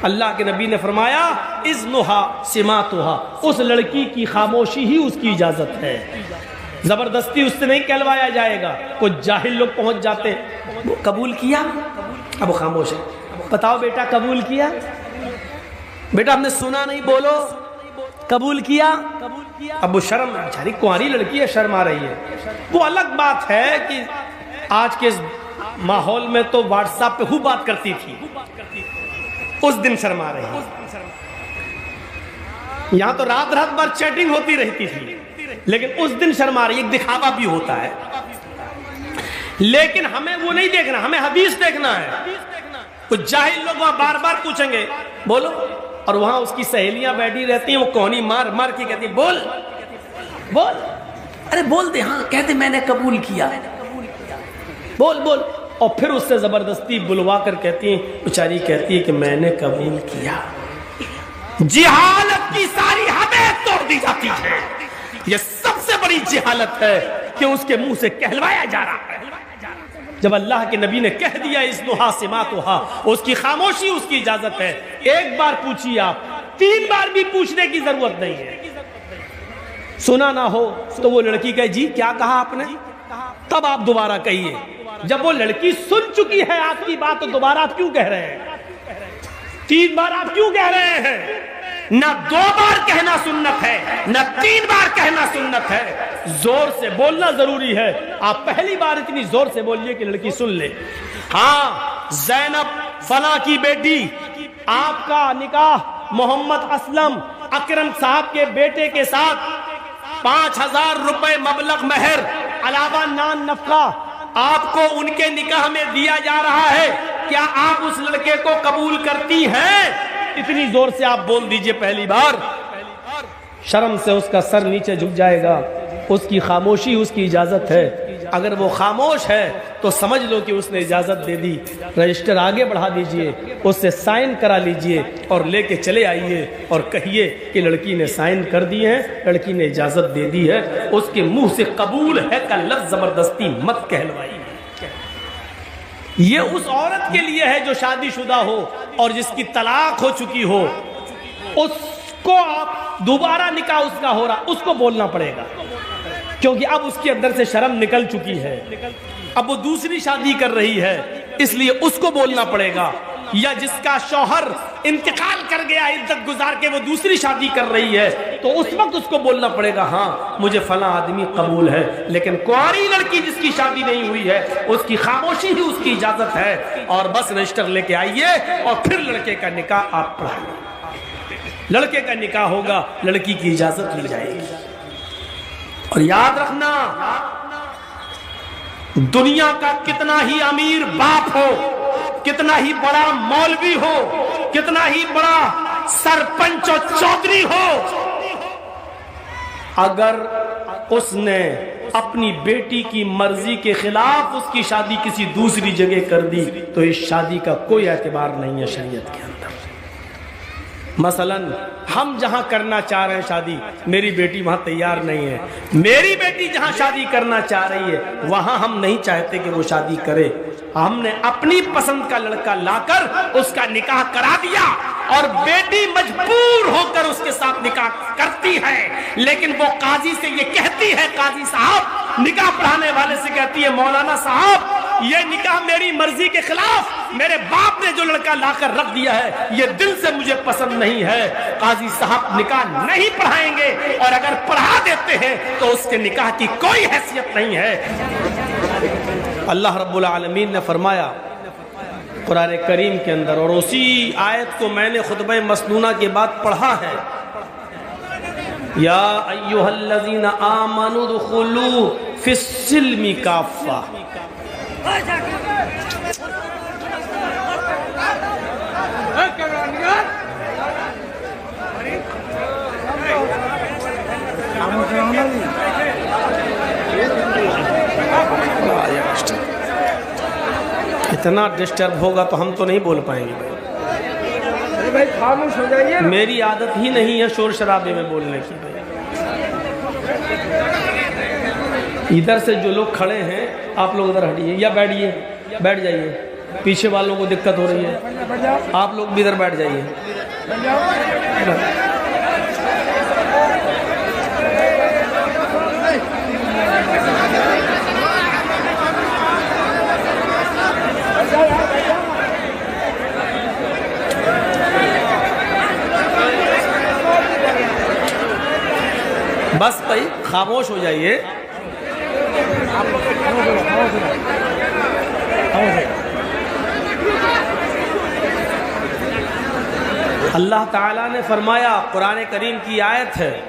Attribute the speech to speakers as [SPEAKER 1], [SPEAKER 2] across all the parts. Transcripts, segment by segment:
[SPEAKER 1] اللہ کے نبی نے فرمایا اذنھا سماتھا، اس لڑکی کی خاموشی ہی اس کی اجازت ہے، زبردستی اس سے نہیں کہلوایا جائے گا۔ کچھ جاہل لوگ پہنچ جاتے ہیں، وہ قبول کیا، اب وہ خاموش ہے، بتاؤ بیٹا قبول کیا؟ بیٹا ہم نے سنا نہیں، بولو قبول کیا؟ اب وہ شرم، بیچاری کنواری لڑکی ہے، شرم آ رہی ہے۔ وہ الگ بات ہے کہ آج کے ماحول میں تو واٹس ایپ پہ خوب بات کرتی تھی، اس دن شرم آ رہی ہے۔ یہاں تو رات رات بھر چیٹنگ ہوتی رہتی تھی، لیکن اس دن شرم آ رہی ہے، ایک دکھاوا بھی ہوتا ہے۔ لیکن ہمیں وہ نہیں دیکھنا، ہمیں حدیث دیکھنا ہے۔ کچھ جاہل لوگ وہاں بار بار پوچھیں گے بولو، اور وہاں اس کی سہیلیاں بیٹھی رہتی ہیں، وہ کونی مار مار کے کہتی ہیں بول بول، ارے بول دے، ہاں کہتے میں نے قبول کیا، بول بول، اور پھر اس سے زبردستی بلوا کر کہتی ہیں، بیچاری کہتی ہے کہ میں نے قبول کیا۔ جہالت کی ساری حدیں توڑ دی جاتی ہے۔ یہ سب سے بڑی جہالت ہے کہ اس کے منہ سے کہلوایا جا رہا ہے۔ جب اللہ کے نبی نے کہہ دیا اذنھا سماتھا، اس کی خاموشی اس کی اجازت ہے۔ ایک بار پوچھیے آپ، 3 بار بھی پوچھنے کی ضرورت نہیں ہے۔ سنا نہ ہو تو وہ لڑکی کہے جی کیا کہا آپ نے، تب آپ دوبارہ کہیے۔ جب وہ لڑکی سن چکی ہے آپ کی بات تو دوبارہ آپ کیوں کہہ رہے ہیں؟ 3 بار آپ کیوں کہہ رہے ہیں؟ نہ 2 بار کہنا سنت ہے، نہ 3 بار کہنا سنت ہے، زور سے بولنا ضروری ہے۔ آپ پہلی بار اتنی زور سے بولیے کہ لڑکی سن لے۔ ہاں زینب فلاں کی بیٹی، آپ کا نکاح محمد اسلم اکرم صاحب کے بیٹے کے ساتھ 5000 روپے مبلغ مہر علاوہ نان نفقہ آپ کو ان کے نکاح میں دیا جا رہا ہے، کیا آپ اس لڑکے کو قبول کرتی ہیں؟ اتنی زور سے آپ بول دیجئے پہلی بار، شرم سے اس کا سر نیچے جھک جائے گا۔ اس کی خاموشی اس کی اجازت ہے، اگر وہ خاموش ہے تو سمجھ لو کہ اس نے اجازت دے دی۔ رجسٹر آگے بڑھا دیجئے، اس سے سائن کرا لیجئے اور لے کے چلے آئیے اور کہیے کہ لڑکی نے سائن کر دی ہے، لڑکی نے اجازت دے دی ہے۔ اس کے منہ سے قبول ہے کا لفظ زبردستی مت کہلوائیے۔ یہ اس عورت کے لیے ہے جو شادی شدہ ہو اور جس کی طلاق ہو چکی ہو، اس کو آپ دوبارہ نکاح اس کا ہو رہا، اس کو بولنا پڑے گا، کیونکہ اب اس کے اندر سے شرم نکل چکی ہے، اب وہ دوسری شادی کر رہی ہے، اس لیے اس کو بولنا پڑے گا۔ یا جس کا شوہر انتقال کر گیا، عدت گزار کے وہ دوسری شادی کر رہی ہے، تو اس وقت اس کو بولنا پڑے گا ہاں مجھے فلاں آدمی قبول ہے۔ لیکن کنواری لڑکی جس کی شادی نہیں ہوئی ہے، اس کی خاموشی ہی اس کی اجازت ہے، اور بس رجسٹر لے کے آئیے اور پھر لڑکے کا نکاح آپ پڑھائیے۔ لڑکے کا نکاح ہوگا، لڑکی کی اجازت لی جائے گی۔ اور یاد رکھنا، دنیا کا کتنا ہی امیر باپ ہو، کتنا ہی بڑا مولوی ہو، کتنا ہی بڑا سرپنچ اور چودھری ہو، اگر اس نے اپنی بیٹی کی مرضی کے خلاف اس کی شادی کسی دوسری جگہ کر دی تو اس شادی کا کوئی اعتبار نہیں ہے شریعت کے اندر۔ مثلا ہم جہاں کرنا چاہ رہے ہیں شادی، میری بیٹی وہاں تیار نہیں ہے، میری بیٹی جہاں شادی کرنا چاہ رہی ہے وہاں ہم نہیں چاہتے کہ وہ شادی کرے، ہم نے اپنی پسند کا لڑکا لا کر اس کا نکاح کرا دیا، اور بیٹی مجبور ہو کر اس کے ساتھ نکاح کرتی ہے، لیکن وہ قاضی سے یہ کہتی ہے، قاضی صاحب نکاح پڑھانے والے سے کہتی ہے مولانا صاحب یہ نکاح میری مرضی کے خلاف، میرے باپ نے جو لڑکا لا کر رکھ دیا ہے یہ دل سے مجھے پسند نہیں ہے، قاضی صاحب نکاح نہیں پڑھائیں گے، اور اگر پڑھا دیتے ہیں تو اس کے نکاح کی کوئی حیثیت نہیں ہے۔ اللہ رب العالمین نے فرمایا قرآن کریم کے اندر، اور اسی آیت کو میں نے خطبہ مسنونہ کے بعد پڑھا ہے، یا ایھا الذین آمنوا ادخلوا فی السلم کافہ۔ اتنا ڈسٹرب ہوگا تو ہم تو نہیں بول پائیں گے بھائی، خاموش ہو جائیے، میری عادت ہی نہیں ہے شور شرابے میں بولنے کی۔ ادھر سے جو لوگ کھڑے ہیں آپ لوگ ادھر ہٹیے یا بیٹھ جائیے، پیچھے والوں کو دقت ہو رہی ہے، آپ لوگ بھی ادھر بیٹھ جائیے۔ بس بھائی خاموش ہو جائیے۔ اللہ تعالیٰ نے فرمایا، قرآن کریم کی آیت ہے،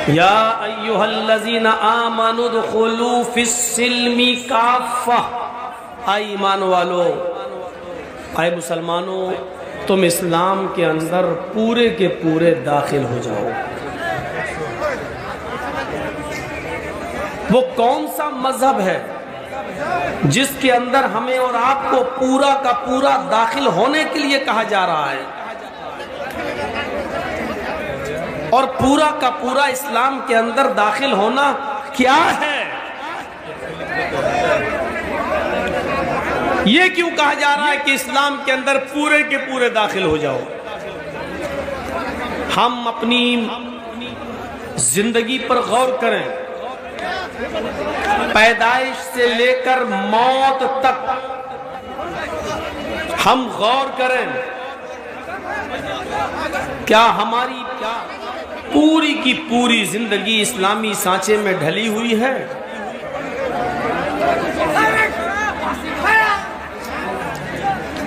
[SPEAKER 1] یا ایھا الذین آمنوا ادخلوا فی السلم کافہ، اے ایمان والو، اے مسلمانوں، تم اسلام کے اندر پورے کے پورے داخل ہو جاؤ۔ وہ کون سا مذہب ہے جس کے اندر ہمیں اور آپ کو پورا کا پورا داخل ہونے کے لیے کہا جا رہا ہے؟ اور پورا کا پورا اسلام کے اندر داخل ہونا کیا ہے؟ یہ کیوں کہا جا رہا ہے کہ اسلام کے اندر پورے کے پورے داخل ہو جاؤ؟ ہم اپنی زندگی پر غور کریں، پیدائش سے لے کر موت تک ہم غور کریں، کیا ہماری پوری کی پوری زندگی اسلامی سانچے میں ڈھلی ہوئی ہے؟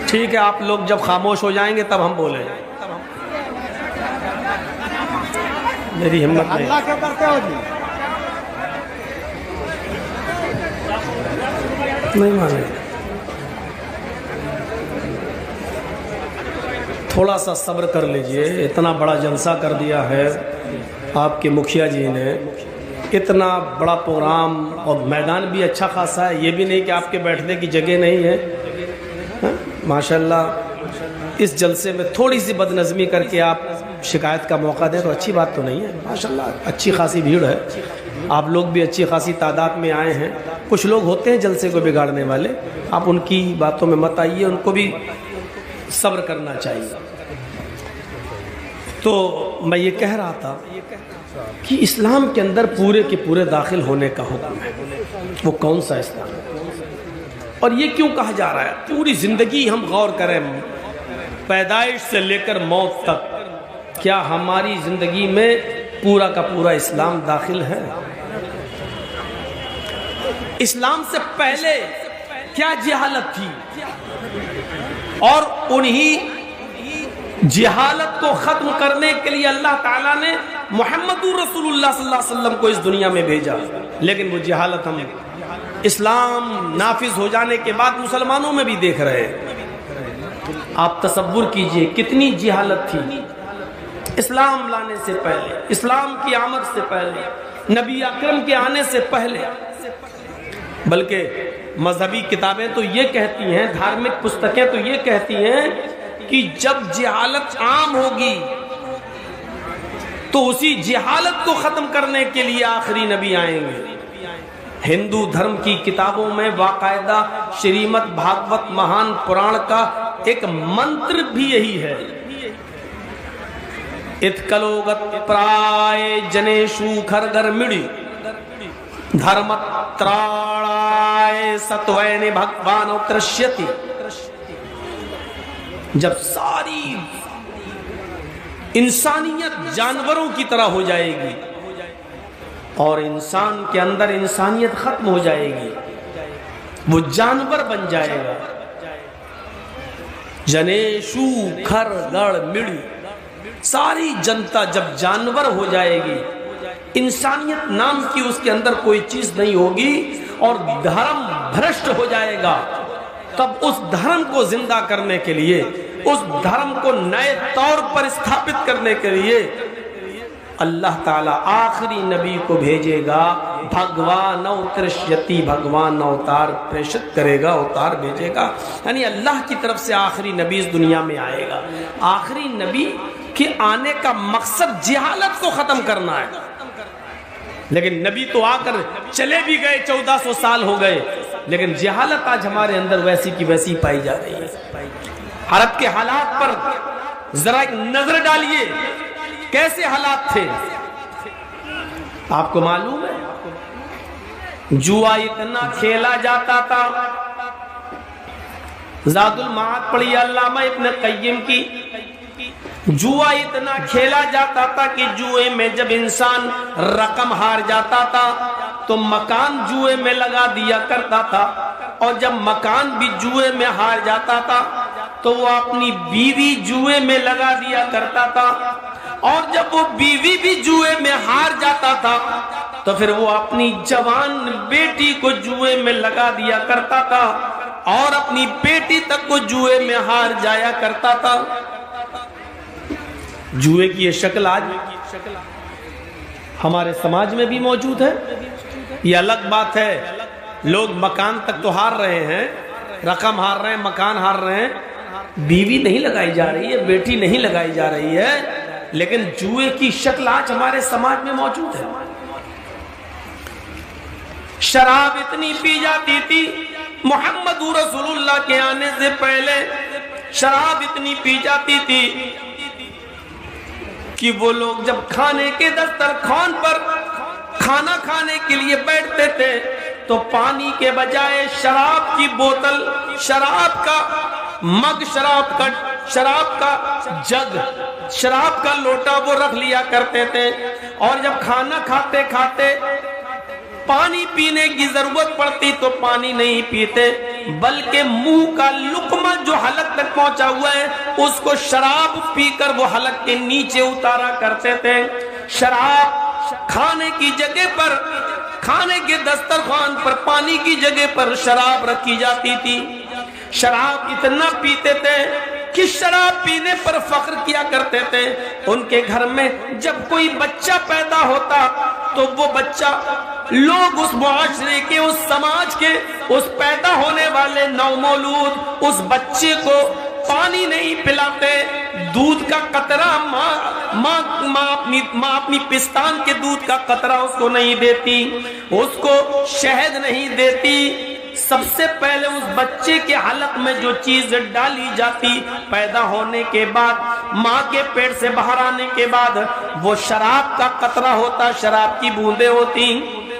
[SPEAKER 1] ٹھیک ہے، آپ لوگ جب خاموش ہو جائیں گے تب ہم بولیں، میری ہمت نہیں۔
[SPEAKER 2] اللہ کیا کرتے ہو جی؟
[SPEAKER 1] نہیں مانے، تھوڑا سا صبر کر لیجئے۔ اتنا بڑا جلسہ کر دیا ہے آپ کے مکھیا جی نے، اتنا بڑا پروگرام، اور میدان بھی اچھا خاصا ہے، یہ بھی نہیں کہ آپ کے بیٹھنے کی جگہ نہیں ہے۔ ماشاءاللہ اس جلسے میں تھوڑی سی بد نظمی کر کے آپ شکایت کا موقع دیں تو اچھی بات تو نہیں ہے۔ ماشاءاللہ اچھی خاصی بھیڑ ہے، آپ لوگ بھی اچھی خاصی تعداد میں آئے ہیں۔ کچھ لوگ ہوتے ہیں جلسے کو بگاڑنے والے، آپ ان کی باتوں میں مت آئیے، ان کو بھی صبر کرنا چاہیے۔ تو میں یہ کہہ رہا تھا کہ اسلام کے اندر پورے کے پورے داخل ہونے کا حکم ہے، وہ کون سا اسلام ہے اور یہ کیوں کہا جا رہا ہے؟ پوری زندگی ہم غور کریں، پیدائش سے لے کر موت تک، کیا ہماری زندگی میں پورا کا پورا اسلام داخل ہے؟ اسلام سے پہلے کیا جہالت تھی، اور انہی جہالت کو ختم کرنے کے لیے اللہ تعالیٰ نے محمد رسول اللہ صلی اللہ علیہ وسلم کو اس دنیا میں بھیجا۔ لیکن وہ جہالت ہم اسلام نافذ ہو جانے کے بعد مسلمانوں میں بھی دیکھ رہے ہیں۔ آپ تصور کیجئے کتنی جہالت تھی اسلام لانے سے پہلے، اسلام کی آمد سے پہلے، نبی اکرم کے آنے سے پہلے۔ بلکہ مذہبی کتابیں تو یہ کہتی ہیں، دھارمک پستکیں تو یہ کہتی ہیں کہ جب جہالت عام ہوگی تو اسی جہالت کو ختم کرنے کے لیے آخری نبی آئیں گے۔ ہندو دھرم کی کتابوں میں باقاعدہ شریمد بھاگوت مہان پران کا ایک منتر بھی یہی ہے، اتکلوگت پرائے جنیشو کھرگر مڑی دھرمت تراڑائے ستوین بھگوان اترشیتی۔ جب ساری انسانیت جانوروں کی طرح ہو جائے گی اور انسان کے اندر انسانیت ختم ہو جائے گی، وہ جانور بن جائے گا۔ جنیشو کھر گڑ مڑی، ساری جنتا جب جانور ہو جائے گی، انسانیت نام کی اس کے اندر کوئی چیز نہیں ہوگی اور دھرم بھرشٹ ہو جائے گا، تب اس دھرم کو زندہ کرنے کے لیے، اس دھرم کو نئے طور پر استھاپت کرنے کے لیے اللہ تعالیٰ آخری نبی کو بھیجے گا۔ بھگوان اترشیتی، بھگوان اوتار پریشت کرے گا، اوتار بھیجے گا، یعنی اللہ کی طرف سے آخری نبی اس دنیا میں آئے گا۔ آخری نبی کے آنے کا مقصد جہالت کو ختم کرنا ہے، لیکن نبی تو آ کر چلے بھی گئے، 1400 سال ہو گئے، لیکن جہالت آج ہمارے اندر ویسی کی ویسی پائی جا رہی ہے۔ عرب کے حالات پر ذرا ایک نظر ڈالیے، کیسے حالات تھے؟ آپ کو معلوم ہے جوا اتنا کھیلا جاتا تھا، زاد المعاد پڑھی علامہ ابن قیم کی، جوا اتنا کھیلا جاتا تھا کہ جوئے میں جب انسان رقم ہار جاتا تھا تو مکان جوئے میں لگا دیا کرتا تھا، اور جب مکان بھی جوئے میں ہار جاتا تھا تو وہ اپنی بیوی جوئے میں لگا دیا کرتا تھا، اور جب وہ بیوی بھی جوئے میں ہار جاتا تھا تو پھر وہ اپنی جوان بیٹی کو جوئے میں لگا دیا کرتا تھا، اور اپنی بیٹی تک کو جوئے میں ہار جایا کرتا تھا۔ جوئے کی یہ شکل آج ہمارے سماج میں بھی موجود ہے۔ یہ الگ بات ہے، لوگ مکان تک تو ہار رہے ہیں، رقم ہار رہے ہیں، مکان ہار رہے ہیں، بیوی نہیں لگائی جا رہی ہے، بیٹی نہیں لگائی جا رہی ہے، لیکن جوئے کی شکل آج ہمارے سماج میں موجود ہے۔ شراب اتنی پی جاتی تھی، محمد رسول اللہ کے آنے سے پہلے شراب اتنی پی جاتی تھی کہ وہ لوگ جب کھانے کے دسترخوان پر کھانا کھانے کے لیے بیٹھتے تھے تو پانی کے بجائے شراب کی بوتل، شراب کا مگ، شراب کا جگ، شراب کا لوٹا وہ رکھ لیا کرتے تھے، اور جب کھانا کھاتے کھاتے پانی پینے کی ضرورت پڑتی تو پانی نہیں پیتے، بلکہ منہ کا لقمہ جو حلق تک پہنچا ہوا ہے اس کو شراب پی کر وہ حلق کے نیچے اتارا کرتے تھے۔ شراب کھانے کی جگہ پر، کھانے کے دسترخوان پر پانی کی جگہ پر شراب رکھی جاتی تھی۔ شراب اتنا پیتے تھے کہ شراب پینے پر فخر کیا کرتے تھے۔ ان کے گھر میں جب کوئی بچہ پیدا ہوتا تو وہ بچہ، لوگ اس معاشرے کے، اس سماج کے، اس پیدا ہونے والے نومولود اس بچے کو پانی نہیں پلاتے، دودھ کا قطرہ ماں اپنی پستان کے دودھ کا قطرہ اس کو نہیں دیتی، اس کو شہد نہیں دیتی۔ سب سے پہلے اس بچے کے حلق میں جو چیز ڈالی جاتی پیدا ہونے کے بعد، ماں کے پیٹ سے باہر آنے کے بعد، وہ شراب کا قطرہ ہوتا، شراب کی بوندیں ہوتی۔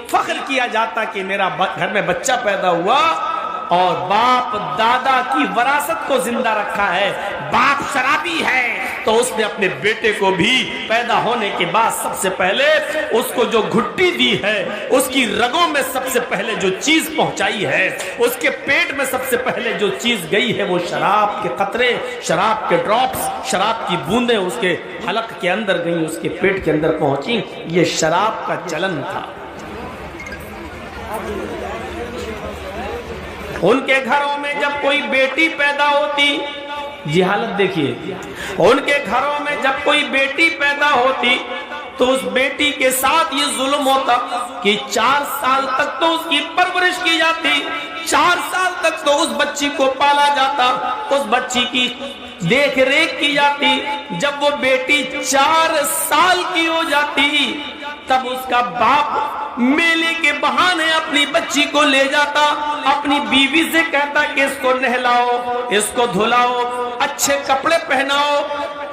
[SPEAKER 1] فخر کیا جاتا کہ میرا گھر میں بچہ پیدا ہوا اور باپ دادا کی وراثت کو زندہ رکھا ہے، باپ شرابی ہے، تو اس نے اپنے بیٹے کو بھی پیدا ہونے کے بعد سب سے پہلے اس کو جو گھٹی دی ہے، اس کی رگوں میں سب سے پہلے جو چیز پہنچائی ہے، اس کے پیٹ میں سب سے پہلے جو چیز گئی ہے وہ شراب کے قطرے، شراب کے ڈراپس، شراب کی بوندیں اس کے حلق کے اندر گئیں، اس کے پیٹ کے اندر پہنچی۔ یہ شراب کا چلن تھا۔ ان کے گھروں میں جب کوئی بیٹی پیدا ہوتی، یہ حالت دیکھیے، ان کے گھروں میں جب کوئی بیٹی پیدا ہوتی تو اس بیٹی کے ساتھ یہ ظلم ہوتا کہ 4 سال تک تو اس کی پرورش کی جاتی، 4 سال تک تو اس بچی کو پالا جاتا، اس بچی کی دیکھ ریکھ کی جاتی۔ جب وہ بیٹی 4 سال کی ہو جاتی تب اس کا باپ میلے کے بہانے اپنی بچی کو لے جاتا، اپنی بیوی سے کہتا کہ اس کو نہلاؤ، اس کو دھلاؤ، اچھے کپڑے پہناؤ۔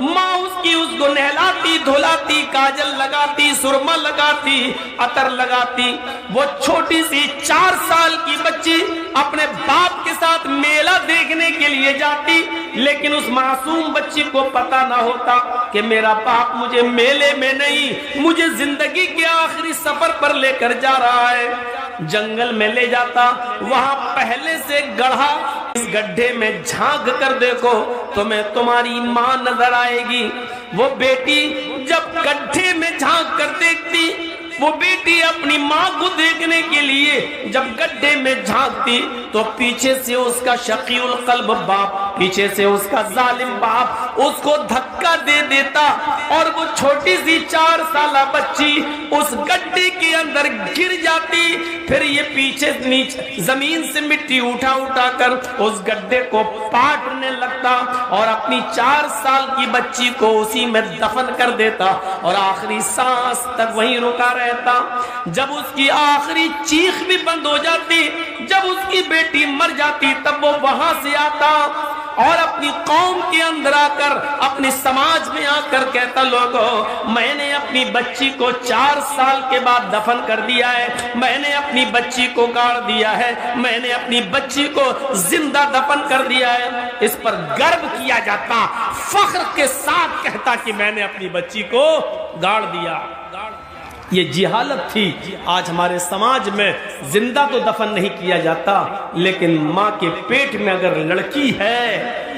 [SPEAKER 1] ماں اس کو نہلاتی، دھلاتی، کاجل لگاتی، سرما لگاتی، عطر لگاتی۔ وہ چھوٹی سی 4 سال کی بچی اپنے باپ کے ساتھ میلہ دیکھنے کے لیے جاتی، لیکن اس معصوم بچی کو پتا نہ ہوتا کہ میرا باپ مجھے میلے میں نہیں، مجھے زندگی کے آخری سفر پر لے کر جا رہا ہے۔ جنگل میں لے جاتا، وہاں پہلے سے گڑھا، اس گڈھے میں جھانک کر دیکھو تمہیں تمہاری ماں نظر آئے گی۔ وہ بیٹی جب گڈھے میں جھانک کر دیکھتی، وہ بیٹی اپنی ماں کو دیکھنے کے لیے جب گڈھے میں جھانکتی تو پیچھے سے اس کا شقی القلب باپ، پیچھے سے اس کا ظالم باپ اس کو دھکا دے دیتا، اور وہ چھوٹی سی 4 سالہ بچی اس گڈھے کے اندر گر جاتی۔ پھر یہ پیچھے نیچے زمین سے مٹی اٹھا اٹھا کر اس گڈھے کو پاٹنے لگتا اور اپنی 4 سال کی بچی کو اسی میں دفن کر دیتا اور آخری سانس تک وہیں رکا رہتا۔ جب اس کی آخری چیخ بھی بند ہو جاتی جب اس کی بیٹی مر جاتی تب وہ وہاں سے آتا اور اپنی قوم کے اندر آ کر اپنے سماج میں آ کر کہتا لوگوں میں نے اپنی بچی کو 4 سال کے بعد دفن کر دیا ہے، میں نے اپنی بچی کو گاڑ دیا ہے، میں نے اپنی بچی کو زندہ دفن کر دیا ہے۔ اس پر گرو کیا جاتا، فخر کے ساتھ کہتا کہ میں نے اپنی بچی کو گاڑ دیا۔ یہ جہالت تھی۔ آج ہمارے سماج میں زندہ تو دفن نہیں کیا جاتا، لیکن ماں کے پیٹ میں اگر لڑکی ہے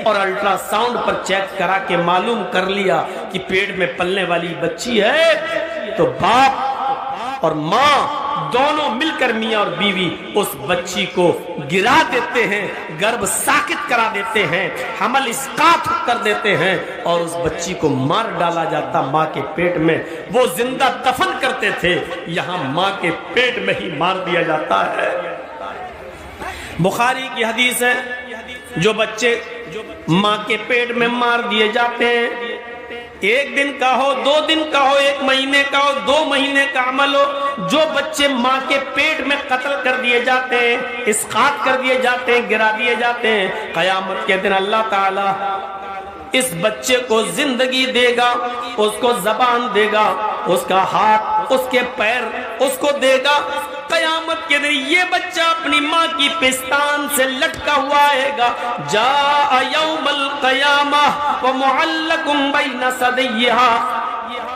[SPEAKER 1] اور الٹرا ساؤنڈ پر چیک کرا کے معلوم کر لیا کہ پیٹ میں پلنے والی بچی ہے تو باپ اور ماں دونوں مل کر میاں اور بیوی اس بچی کو گرا دیتے ہیں، گربھ ساکت کرا دیتے ہیں، حمل اسقاط کر دیتے ہیں اور اس بچی کو مار ڈالا جاتا ماں کے پیٹ میں۔ وہ زندہ دفن کرتے تھے، یہاں ماں کے پیٹ میں ہی مار دیا جاتا ہے۔ بخاری کی حدیث ہے، جو بچے ماں کے پیٹ میں مار دیے جاتے ہیں، 1 دن کا ہو، 2 دن کا ہو، 1 مہینے کا ہو، 2 مہینے کا عمل ہو، جو بچے ماں کے پیٹ میں قتل کر دیے جاتے ہیں، اسقاط کر دیے جاتے ہیں، گرا دیے جاتے ہیں، قیامت کے دن اللہ تعالی اس بچے کو زندگی دے گا، اس کو زبان دے گا، اس کا ہاتھ، اس کے پیر اس کو دے گا۔ قیامت کے دن یہ بچہ اپنی ماں کی پستان سے لٹکا ہوا آئے گا۔ جاء یوم القیامہ ومعلق بین ثدیہا،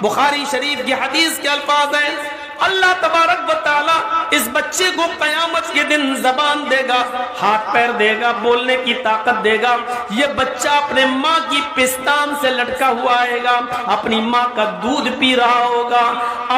[SPEAKER 1] بخاری شریف کی حدیث کے الفاظ ہیں، اللہ تبارک و تعالی اس بچے کو قیامت کے دن زبان دے گا، ہاتھ پیر دے گا، بولنے کی طاقت دے گا۔ یہ بچہ اپنے ماں کی پستان سے لٹکا ہوا آئے گا، اپنی ماں کا دودھ پی رہا ہوگا،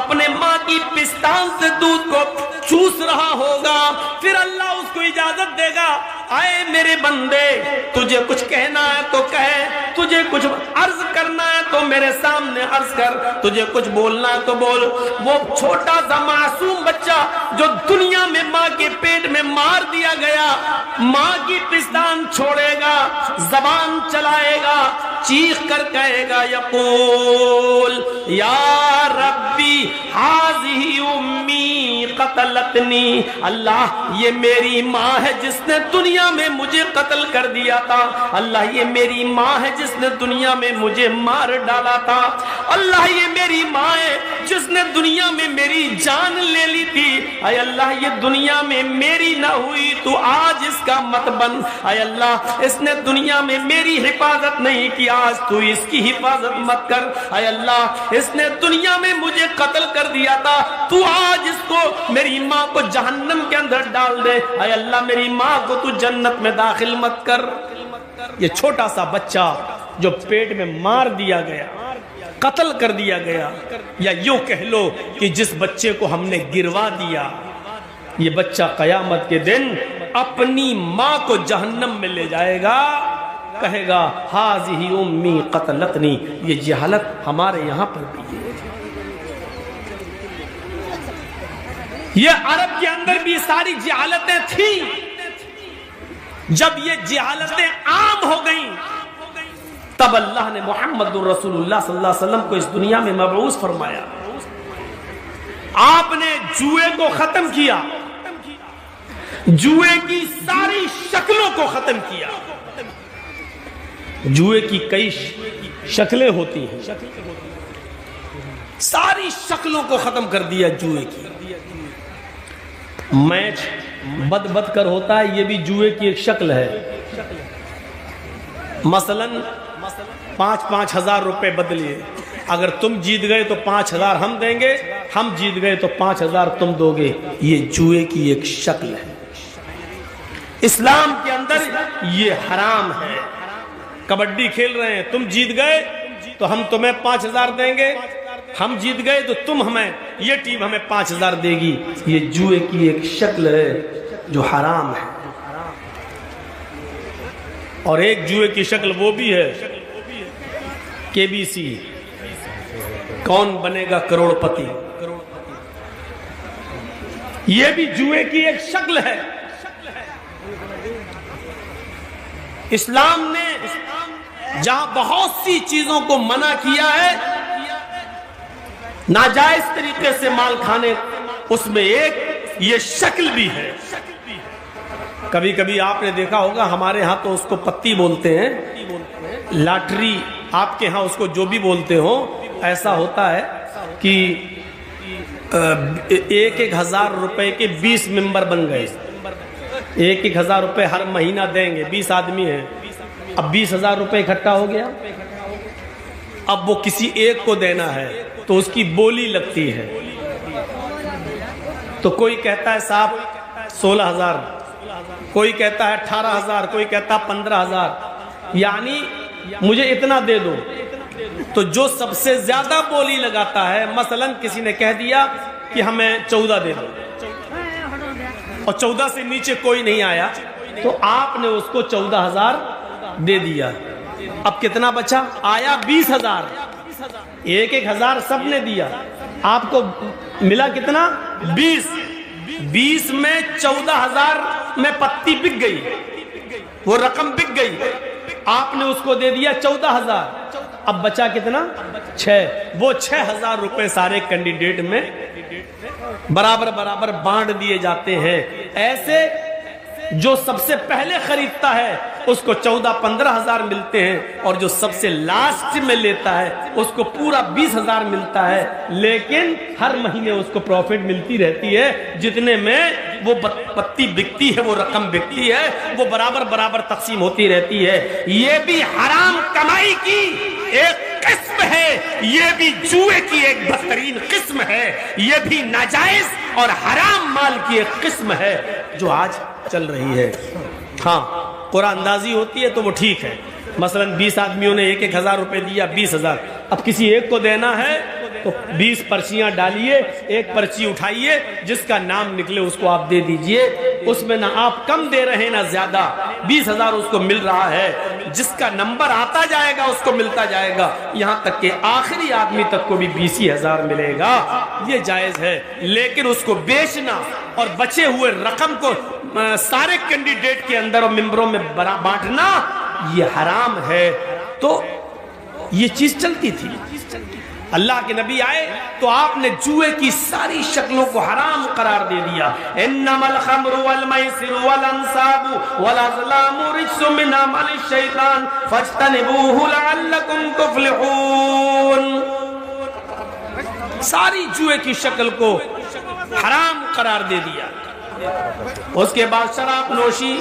[SPEAKER 1] اپنے ماں کی پستان سے دودھ کو چوس رہا ہوگا۔ پھر اللہ اس کو اجازت دے گا، آئے میرے بندے تجھے کچھ کہنا ہے تو کہے، تجھے کچھ عرض کرنا ہے تو میرے سامنے عرض کر، تجھے کچھ بولنا ہے تو بول۔ وہ چھوٹا سا معصوم بچہ جو دنیا میں ماں کے پیٹ میں مار دیا گیا، ماں کی پستان چھوڑے گا، زبان چلائے گا، چیخ کر کہے گا یقول یا ربی ہذہ امی قتلتنی، اللہ یہ میری ماں ہے جس نے دنیا میں مجھے قتل کر دیا تھا، اللہ یہ میری ماں ہے جس نے دنیا میں مجھے مار ڈالا تھا، اللہ یہ میری ماں ہے جس نے دنیا میں میری جان لے لی تھی، اے اللہ یہ دنیا میں میری نہ ہوئی تو آج اس کا مت بن، اے اللہ اس نے دنیا میں میری حفاظت نہیں کی، آج تو اس کی حفاظت مت کر، اے اللہ اس نے دنیا میں مجھے قتل کر دیا تھا، تو آج اس کو میری ماں کو جہنم کے اندر ڈال دے، اے اللہ میری ماں کو تو جنت میں داخل مت کر۔ یہ چھوٹا سا بچہ جو پیٹ میں مار دیا گیا، قتل کر دیا گیا، یا یوں کہہ لو کہ جس بچے کو ہم نے گروا دیا، یہ بچہ قیامت کے دن اپنی ماں کو جہنم میں لے جائے گا، کہے گا ہذہ امی قتلتنی۔ یہ جہالت ہمارے یہاں پر بھی ہے، یہ عرب کے اندر بھی ساری جہالتیں تھیں۔ جب یہ جہالتیں عام ہو گئیں تب اللہ نے محمد الرسول اللہ صلی اللہ علیہ وسلم کو اس دنیا میں مبعوث فرمایا۔ آپ نے جوئے کو ختم کیا، جوئے کی ساری شکلوں کو ختم کیا۔ جوئے کی کئی شکلیں ہوتی ہیں، ساری شکلوں کو ختم کر دیا جوئے کی۔ میچ بد کر ہوتا ہے، یہ بھی جوئے کی ایک شکل ہے۔ مثلاً 5-5 ہزار روپے بدلیے، اگر تم جیت گئے تو 5 ہزار ہم دیں گے، ہم جیت گئے تو 5 ہزار تم دو گے، یہ جوئے کی ایک شکل ہے۔ اسلام کے اندر یہ حرام ہے۔ کبڈی کھیل رہے ہیں، تم جیت گئے تو ہم تمہیں 5 ہزار دیں گے، ہم جیت گئے تو تم ہمیں، یہ ٹیم ہمیں 5 ہزار دے گی، یہ جوئے کی ایک شکل ہے جو حرام ہے۔ اور ایک جوئے کی شکل وہ بھی ہے KBC، کون بنے گا کروڑ پتی، یہ بھی جوئے کی ایک شکل ہے۔ اسلام نے جہاں بہت سی چیزوں کو منع کیا ہے ناجائز طریقے سے مال کھانے، اس میں ایک یہ شکل بھی ہے۔ کبھی کبھی آپ نے دیکھا ہوگا ہمارے ہاں تو اس کو پتی بولتے ہیں، لاٹری آپ کے ہاں اس کو جو بھی بولتے ہو، ایسا ہوتا ہے کہ 1,000 روپے کے 20 ممبر بن گئے، 1,000 روپے ہر مہینہ دیں گے، 20 آدمی ہیں، اب 20,000 روپے اکٹھا ہو گیا، اب وہ کسی ایک کو دینا ہے تو اس کی بولی لگتی ہے، تو کوئی کہتا ہے صاحب 16,000، کوئی کہتا ہے 18,000، کوئی کہتا ہے 15,000، یعنی مجھے اتنا دے دو۔ تو جو سب سے زیادہ بولی لگاتا ہے، مثلا کسی نے کہہ دیا کہ ہمیں 14 دے دو، اور 14 سے نیچے کوئی نہیں آیا، تو آپ نے اس کو 14,000 دے دیا۔ اب کتنا بچا؟ آیا 20,000، 1,000 سب نے دیا، آپ کو ملا کتنا؟ 20 میں 14,000 میں پتی بک گئی، وہ رقم بک گئی، آپ نے اس کو دے دیا 14,000، اب بچا کتنا؟ 6۔ وہ 6,000 روپے سارے کینڈیڈیٹ میں برابر برابر بانٹ دیے جاتے ہیں۔ ایسے جو سب سے پہلے خریدتا ہے اس کو 14-15,000 ملتے ہیں، اور جو سب سے لاسٹ میں لیتا ہے اس کو پورا 20,000 ملتا ہے، لیکن ہر مہینے اس کو پروفٹ ملتی رہتی ہے، جتنے میں وہ پتی بکتی ہے، وہ رقم بکتی ہے، وہ برابر برابر تقسیم ہوتی رہتی ہے۔ یہ بھی حرام کمائی کی ایک قسم ہے، یہ بھی جوئے کی ایک بدترین قسم ہے، یہ بھی ناجائز اور حرام مال کی ایک قسم ہے جو آج چل رہی ہے۔ ہاں قرآن اندازی ہوتی ہے تو وہ ٹھیک ہے، مثلا 20 آدمیوں نے 1,000 روپے دیا، 20,000، اب کسی ایک کو دینا ہے تو 20 پرچیاں ڈالیے، ایک پرچی اٹھائیے، جس کا نام نکلے اس کو آپ دے دیجئے، اس میں نہ آپ کم دے رہے نہ زیادہ، 20,000 اس کو مل رہا ہے، جس کا نمبر آتا جائے گا اس کو ملتا جائے گا، یہاں تک کہ آخری آدمی تک کو بھی 20,000 ملے گا، یہ جائز ہے۔ لیکن اس کو بیچنا اور بچے ہوئے رقم کو سارے کینڈیڈیٹ کے اندر اور ممبروں میں بانٹنا یہ حرام ہے۔ تو یہ چیز چلتی تھی، اللہ کے نبی آئے تو آپ نے جوئے کی ساری شکلوں کو حرام قرار دے دیا۔ انما الخمر والمیسر والانصاب والازلام رجس من عمل الشیطان فاجتنبوه لعلکم تفلحون، ساری جوئے کی شکل کو حرام قرار دے دیا۔ اس کے بعد شراب نوشی،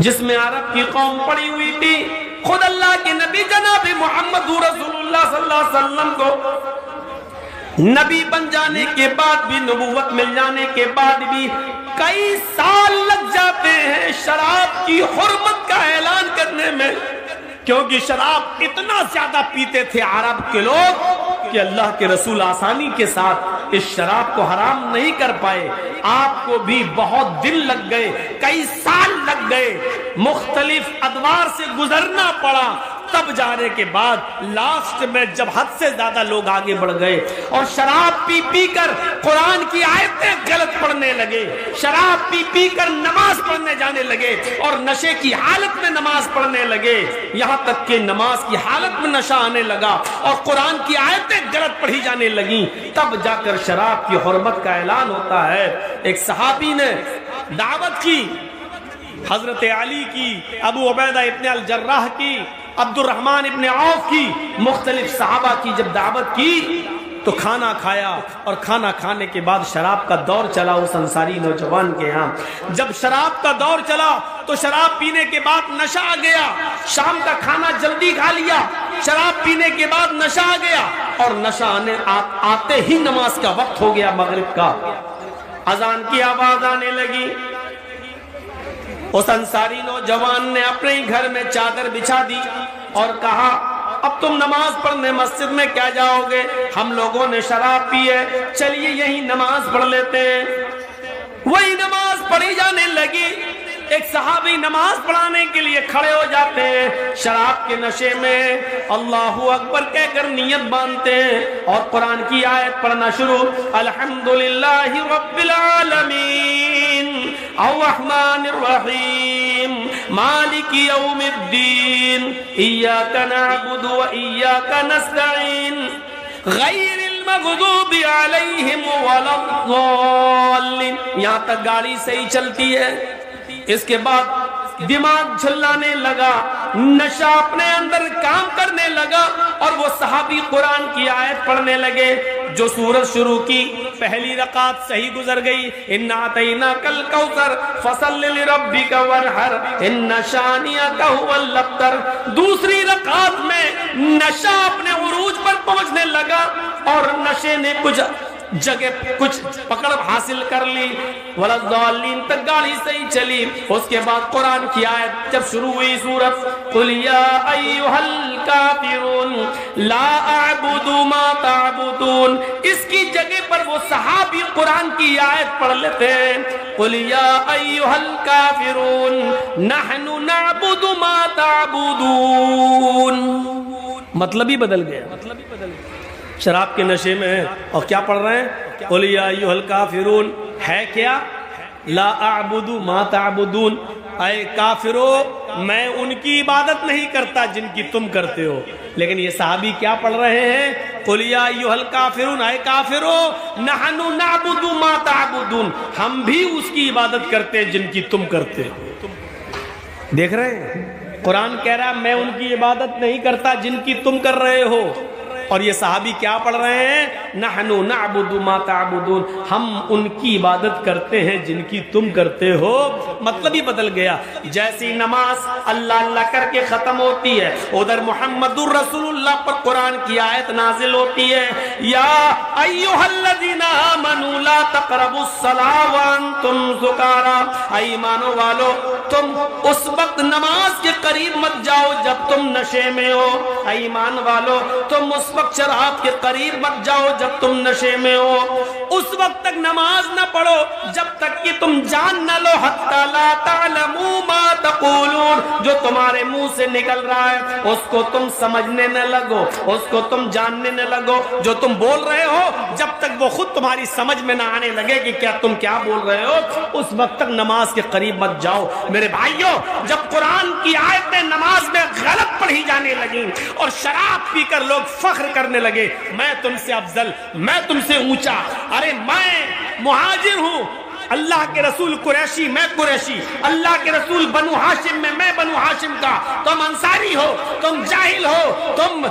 [SPEAKER 1] جس میں عرب کی قوم پڑی ہوئی تھی، خود اللہ کے نبی جناب محمد رسول اللہ صلی اللہ علیہ وسلم کو نبی بن جانے کے بعد بھی، نبوت مل جانے کے بعد بھی کئی سال لگ جاتے ہیں شراب کی حرمت کا اعلان کرنے میں، کیونکہ شراب اتنا زیادہ پیتے تھے عرب کے لوگ کہ اللہ کے رسول آسانی کے ساتھ اس شراب کو حرام نہیں کر پائے۔ آپ کو بھی بہت دن لگ گئے، کئی سال لگ گئے، مختلف ادوار سے گزرنا پڑا، تب جانے کے بعد لاسٹ میں جب حد سے زیادہ لوگ آگے بڑھ گئے اور شراب پی پی کر قرآن کی آیتیں غلط پڑھنے لگے، شراب پی پی کر نماز پڑھنے جانے لگے اور نشے کی حالت میں نماز پڑھنے لگے، یہاں تک کہ نماز کی حالت میں نشہ آنے لگا اور قرآن کی آیتیں غلط پڑھی جانے لگیں، تب جا کر شراب کی حرمت کا اعلان ہوتا ہے۔ ایک صحابی نے دعوت کی، حضرت علی کی، ابو عبیدہ ابن الجراح کی، عبد الرحمن ابن عوف کی، مختلف صحابہ کی جب دعوت کی تو کھانا کھایا، اور کھانا کھانے کے بعد شراب کا دور چلا اس انصاری نوجوان کے ہاں۔ جب شراب کا دور چلا تو شراب پینے کے بعد نشہ آ گیا، شام کا کھانا جلدی کھا لیا، شراب پینے کے بعد نشہ آ گیا، اور نشہ آتے ہی نماز کا وقت ہو گیا، مغرب کا، اذان کی آواز آنے لگی۔ اس انصاری نوجوان نے اپنے ہی گھر میں چادر بچھا دی اور کہا اب تم نماز پڑھنے مسجد میں کیا جاؤ گے؟ ہم لوگوں نے شراب پی ہے، چلیے یہی نماز پڑھ لیتے ہیں۔ وہی نماز پڑھی جانے لگی، ایک صحابی نماز پڑھانے کے لیے کھڑے ہو جاتے ہیں، شراب کے نشے میں اللہ اکبر کہہ کر نیت باندھتے ہیں اور قرآن کی آیت پڑھنا شروع، الحمدللہ رب العالمین الرحمن الرحیم مالک یوم الدین ایاک نعبد و ایاک نستعین غیر المغضوب علیہم ولا الضالین۔ یہاں تک گاڑی صحیح چلتی ہے، اس کے بعد دماغ جھلانے لگا، نشہ اپنے اندر کام کرنے لگا، اور وہ صحابی قرآن کی آیت پڑھنے لگے۔ جو سورت شروع کی، پہلی رکعت صحیح گزر گئی، اِنَّا أَعْطَيْنَاكَ الْكَوْثَرَ فَصَلِّ لِرَبِّكَ وَانْحَرْ إِنَّ شَانِئَكَ هُوَ الْأَبْتَرُ۔ دوسری رکعت میں نشہ اپنے عروج پر پہنچنے لگا، اور نشے نے کچھ جگہ کچھ پکڑ حاصل کر لی، وَلَضَّالِّينَ تک گاڑی صحیح چلی۔ اس کے بعد قرآن کی آیت جب شروع ہوئی سورت، قُلْ يَا أَيُّهَا الْكَافِرُونَ لَا أَعْبُدُ مَا تَعْبُدُونَ، اس کی جگہ پر وہ صحابی قرآن کی آیت پڑھ لیتے ہیں، قُلْ يَا أَيُّهَا الْكَافِرُونَ نَحْنُ نَعْبُدُ مَا تَعْبُدُونَ، مطلب ہی بدل گیا۔ شراب کے نشے میں ہیں اور کیا پڑھ رہے ہیں؟ قُلْ يَا أَيُّهَا الْكَافِرُونَ ہے کیا؟ لا اعبد ما تعبدون، اے کافرو میں ان کی عبادت نہیں کرتا جن کی تم کرتے ہو۔ لیکن یہ صحابی کیا پڑھ رہے ہیں؟ قُلْ يَا أَيُّهَا الْكَافِرُونَ اے کافرو نَحْنُ نَعْبُدُ مَا تَعْبُدُونَ، ہم بھی اس کی عبادت کرتے جن کی تم کرتے ہو۔ دیکھ رہے ہیں قرآن کہہ رہا میں ان کی عبادت نہیں کرتا جن کی تم کر رہے ہو، اور یہ صحابی کیا پڑھ رہے ہیں؟ نحن نعبد ما تعبدون، ہم ان کی عبادت کرتے ہیں جن کی تم کرتے ہو۔ مطلب ہی بدل گیا۔ جیسی نماز اللہ اللہ کر کے ختم ہوتی ہے، ادھر محمد الرسول اللہ پر قرآن کی آیت نازل ہوتی ہے، یا ایھا الذین آمنوا لا تقربوا الصلاۃ وانتم سکارا، اے ایمانو والو تم اس وقت نماز کے قریب مت جاؤ جب تم نشے میں ہو، اے ایمان والو تم اس وقت شراب کے قریب مت جاؤ جب تم نشے میں ہو، اس وقت تک نماز نہ پڑھو جب تک کہ تم جان نہ لو حتی لا تعلموا ما تقولون، جو تمہارے منہ سے نکل رہا ہے اس کو تم سمجھنے نہ لگو، اس کو تم جاننے نہ لگو، جو تم بول رہے ہو جب تک وہ خود تمہاری سمجھ میں نہ آنے لگے کہ کیا تم کیا بول رہے ہو اس وقت تک نماز کے قریب مت جاؤ۔ میرے بھائیوں جب قرآن کی آیتیں نماز میں غلط پڑھی جانے لگیں اور شراب پی کر لوگ فخر کرنے لگے میں تم سے افضل، میں تم سے اونچا، ارے میں مہاجر ہوں، اللہ کے رسول قریشی میں قریشی، اللہ کے رسول بنو ہاشم میں بنو ہاشم کا، تم انصاری ہو، تم جاہل ہو، تم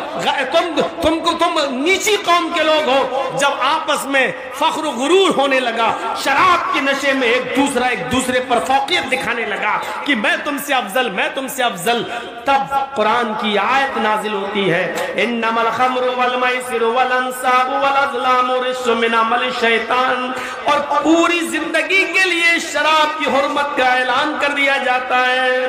[SPEAKER 1] نیچی قوم کے لوگ ہو۔ جب آپس میں فخر و غرور ہونے لگا، شراب کے نشے میں ایک دوسرے پر فوقیت دکھانے لگا کہ میں تم سے افضل، میں تم سے افضل، تب قرآن کی آیت نازل ہوتی ہے، انما الخمر والمیسر والانصاب والازلام رجس من عمل الشیطان، اور پوری زندگی کے لیے شراب کی حرمت کا اعلان کر دیا جاتا ہے۔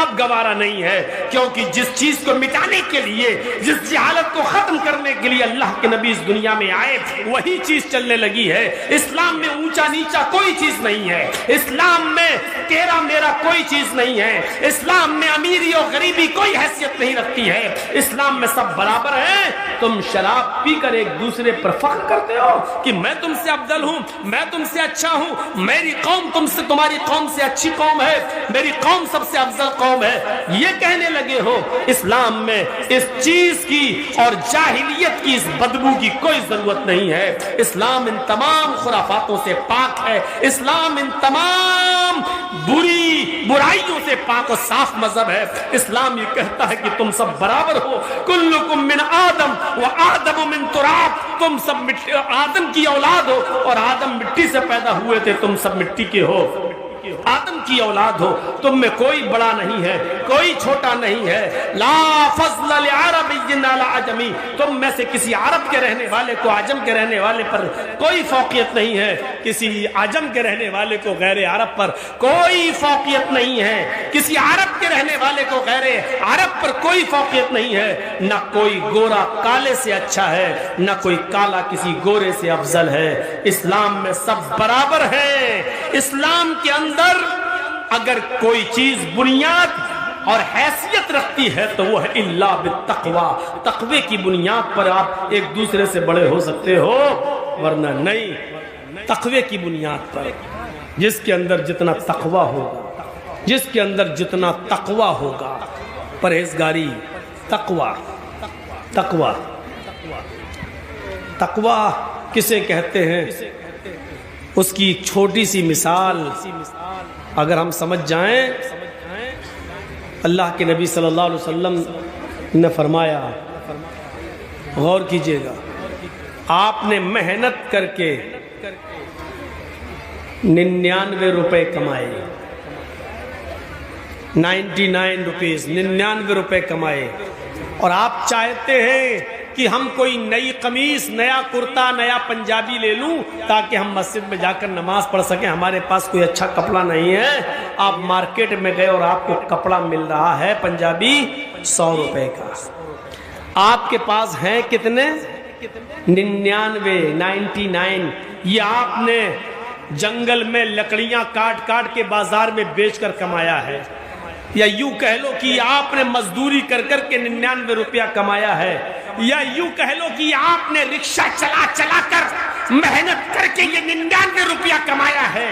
[SPEAKER 1] اب گوارا نہیں ہے، کیونکہ جس چیز کو مٹانے کے لیے، جس جہالت کو ختم کرنے کے لیے اللہ کے نبی اس دنیا میں آئے وہی چیز چلنے لگی ہے۔ اسلام میں اونچا نیچا کوئی چیز نہیں ہے، اسلام میں تیرا میرا کوئی چیز نہیں ہے، اسلام میں امیری اور غریبی کوئی حیثیت نہیں رکھتی ہے، اسلام میں سب برابر ہیں۔ تم شراب پی کر ایک دوسرے پر فخر کرتے ہو کہ میں تم سے افضل ہوں، میں تم سے اچھا ہوں، میری قوم تمہاری قوم سے اچھی قوم ہے، میری قوم سب سے افضل قوم ہے، یہ کہنے لگے ہو۔ اسلام میں اس چیز کی اور جاہلیت کی اس بدبو کی کوئی ضرورت نہیں ہے۔ اسلام ان تمام خرافاتوں سے پاک ہے، اسلام ان تمام برائیوں سے پاک و صاف مذہب ہے۔ اسلام یہ کہتا ہے کہ تم سب برابر ہو، کلکم من آدم و آدم من تراب، تم سب آدم کی اولاد ہو اور آدم مٹی سے پیدا ہوئے تھے، تم سب مٹی کے ہو، آدم کی اولاد ہو، تم میں کوئی بڑا نہیں ہے، کوئی چھوٹا نہیں ہے۔ لا فضل لعربی علی عجمی، تم میں سے کسی عرب کے رہنے والے کو عجم کے رہنے والے پر کوئی فوقیت نہیں ہے، کسی عجم کے رہنے والے کو غیر عرب پر کوئی فوقیت نہیں ہے، کسی عرب کے رہنے والے کو غیر عرب پر کوئی فوقیت نہیں ہے۔ نہ کوئی گورا کالے سے اچھا ہے، نہ کوئی کالا کسی گورے سے افضل ہے۔ اسلام میں سب برابر ہیں۔ اسلام کے اندر اگر کوئی چیز بنیاد اور حیثیت رکھتی ہے تو وہ ہے الا بالتقوی، تقوی کی بنیاد پر آپ ایک دوسرے سے بڑے ہو سکتے ہو، ورنہ نہیں۔ تقوی کی بنیاد پر، جس کے اندر جتنا تقوی ہوگا، جس کے اندر جتنا تقوی ہوگا، پرہیزگاری، تقوی تقوی تقوی کسے کہتے ہیں؟ اس کی چھوٹی سی مثال اگر ہم سمجھ جائیں، اللہ کے نبی صلی اللہ علیہ وسلم نے فرمایا، غور کیجئے گا، آپ نے محنت کر کے 99 روپے کمائے، 99 روپیز، 99 روپے کمائے، اور آپ چاہتے ہیں کہ ہم کوئی نئی قمیص، نیا کرتا، نیا پنجابی لے لوں تاکہ ہم مسجد میں جا کر نماز پڑھ سکیں، ہمارے پاس کوئی اچھا کپڑا نہیں ہے۔ آپ مارکیٹ میں گئے اور آپ کو کپڑا مل رہا ہے پنجابی 100 روپے کا، آپ کے پاس ہیں کتنے؟ 99۔ یہ آپ نے جنگل میں لکڑیاں کاٹ کاٹ کے بازار میں بیچ کر کمایا ہے، یا یوں کہہ لو کہ آپ نے مزدوری کر کر کے 99 روپیہ کمایا ہے، یا یوں کہہ لو کہ آپ نے رکشہ چلا چلا کر محنت کر کے یہ 99 روپیہ کمایا ہے۔